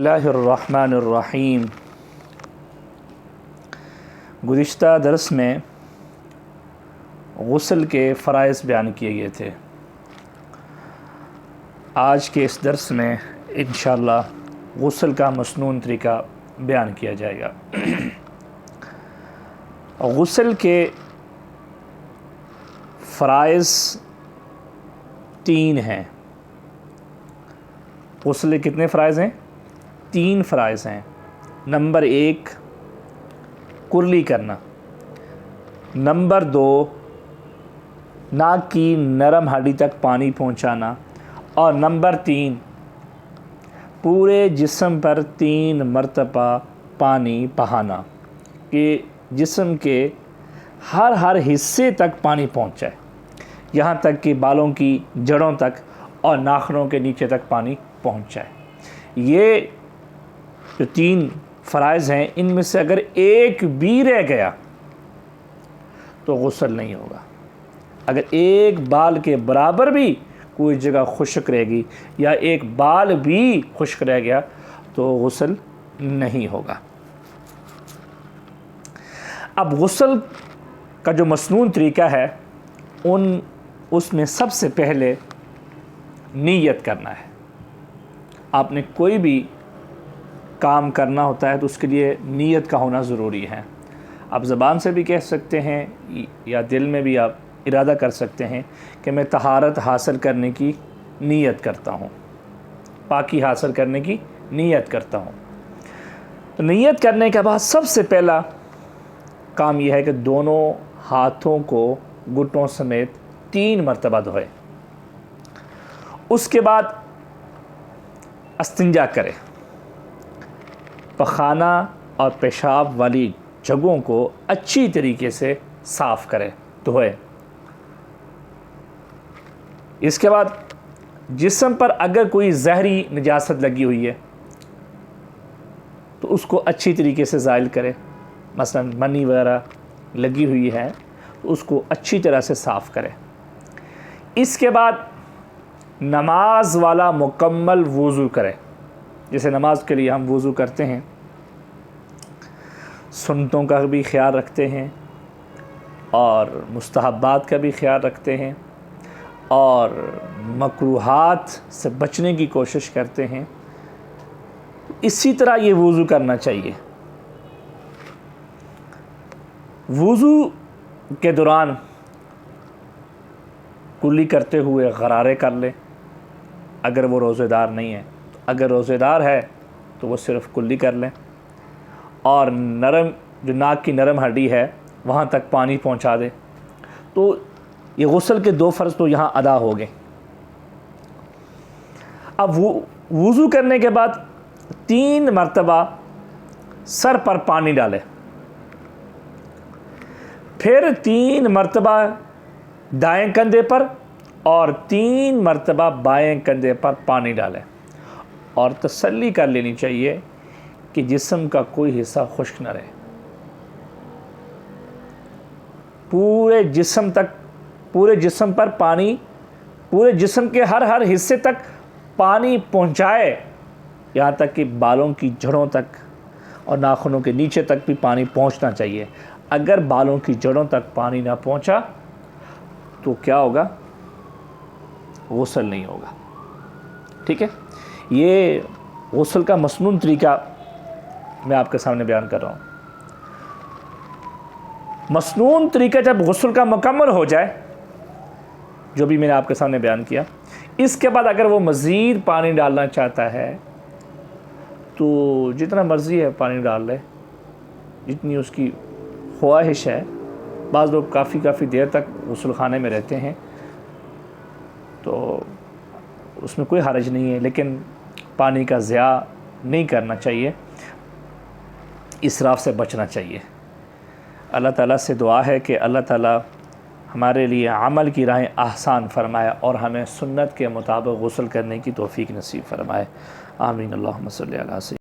اللہ الرحمن الرحیم۔ گزشتہ درس میں غسل کے فرائض بیان کیے گئے تھے۔ آج کے اس درس میں انشاءاللہ غسل کا مسنون طریقہ بیان کیا جائے گا۔ غسل کے فرائض 3 ہیں۔ غسل کے کتنے فرائض ہیں؟ 3 فرائض ہیں۔ نمبر 1 کرلی کرنا، نمبر 2 ناک کی نرم ہڈی تک پانی پہنچانا، اور نمبر 3 پورے جسم پر 3 مرتبہ پانی بہانا کہ جسم کے ہر حصے تک پانی پہنچ جائے، یہاں تک کہ بالوں کی جڑوں تک اور ناخنوں کے نیچے تک پانی پہنچ جائے۔ یہ جو 3 فرائض ہیں، ان میں سے اگر ایک بھی رہ گیا تو غسل نہیں ہوگا۔ اگر ایک بال کے برابر بھی کوئی جگہ خشک رہے گی یا ایک بال بھی خشک رہ گیا تو غسل نہیں ہوگا۔ اب غسل کا جو مسنون طریقہ ہے اس میں سب سے پہلے نیت کرنا ہے۔ آپ نے کوئی بھی کام کرنا ہوتا ہے تو اس کے لیے نیت کا ہونا ضروری ہے۔ آپ زبان سے بھی کہہ سکتے ہیں یا دل میں بھی آپ ارادہ کر سکتے ہیں کہ میں طہارت حاصل کرنے کی نیت کرتا ہوں، پاکی حاصل کرنے کی نیت کرتا ہوں۔ تو نیت کرنے کے بعد سب سے پہلا کام یہ ہے کہ دونوں ہاتھوں کو گھٹنوں سمیت 3 مرتبہ دھوئے۔ اس کے بعد استنجا کرے، پخانہ اور پیشاب والی جگہوں کو اچھی طریقے سے صاف کرے، دھوئے۔ اس کے بعد جسم پر اگر کوئی زہری نجاست لگی ہوئی ہے تو اس کو اچھی طریقے سے زائل کرے، مثلا منی وغیرہ لگی ہوئی ہے تو اس کو اچھی طرح سے صاف کرے۔ اس کے بعد نماز والا مکمل وضو کرے، جیسے نماز کے لیے ہم وضو کرتے ہیں، سنتوں کا بھی خیال رکھتے ہیں اور مستحبات کا بھی خیال رکھتے ہیں اور مکروہات سے بچنے کی کوشش کرتے ہیں، اسی طرح یہ وضو کرنا چاہیے۔ وضو کے دوران کلی کرتے ہوئے غرارے کر لے اگر وہ روزے دار نہیں ہے، اگر روزے دار ہے تو وہ صرف کلی کر لیں، اور جو ناک کی نرم ہڈی ہے وہاں تک پانی پہنچا دے۔ تو یہ غسل کے 2 فرض تو یہاں ادا ہو گئے۔ اب وضو کرنے کے بعد 3 مرتبہ سر پر پانی ڈالے، پھر 3 مرتبہ دائیں کندھے پر اور 3 مرتبہ بائیں کندھے پر پانی ڈالے، اور تسلی کر لینی چاہیے کہ جسم کا کوئی حصہ خشک نہ رہے۔ پورے جسم پر پانی، پورے جسم کے ہر حصے تک پانی پہنچائے، یہاں تک کہ بالوں کی جڑوں تک اور ناخنوں کے نیچے تک بھی پانی پہنچنا چاہیے۔ اگر بالوں کی جڑوں تک پانی نہ پہنچا تو کیا ہوگا؟ غسل نہیں ہوگا۔ ٹھیک ہے، یہ غسل کا مسنون طریقہ میں آپ کے سامنے بیان کر رہا ہوں۔ مسنون طریقہ جب غسل کا مکمل ہو جائے، جو بھی میں نے آپ کے سامنے بیان کیا، اس کے بعد اگر وہ مزید پانی ڈالنا چاہتا ہے تو جتنا مرضی ہے پانی ڈال لے، جتنی اس کی خواہش ہے۔ بعض لوگ کافی دیر تک غسل خانے میں رہتے ہیں تو اس میں کوئی حرج نہیں ہے، لیکن پانی کا ضیاع نہیں کرنا چاہیے، اسراف سے بچنا چاہیے۔ اللہ تعالیٰ سے دعا ہے کہ اللہ تعالیٰ ہمارے لیے عمل کی راہیں آسان فرمائے اور ہمیں سنت کے مطابق غسل کرنے کی توفیق نصیب فرمائے۔ آمین۔ اللہم صلی علی سیدنا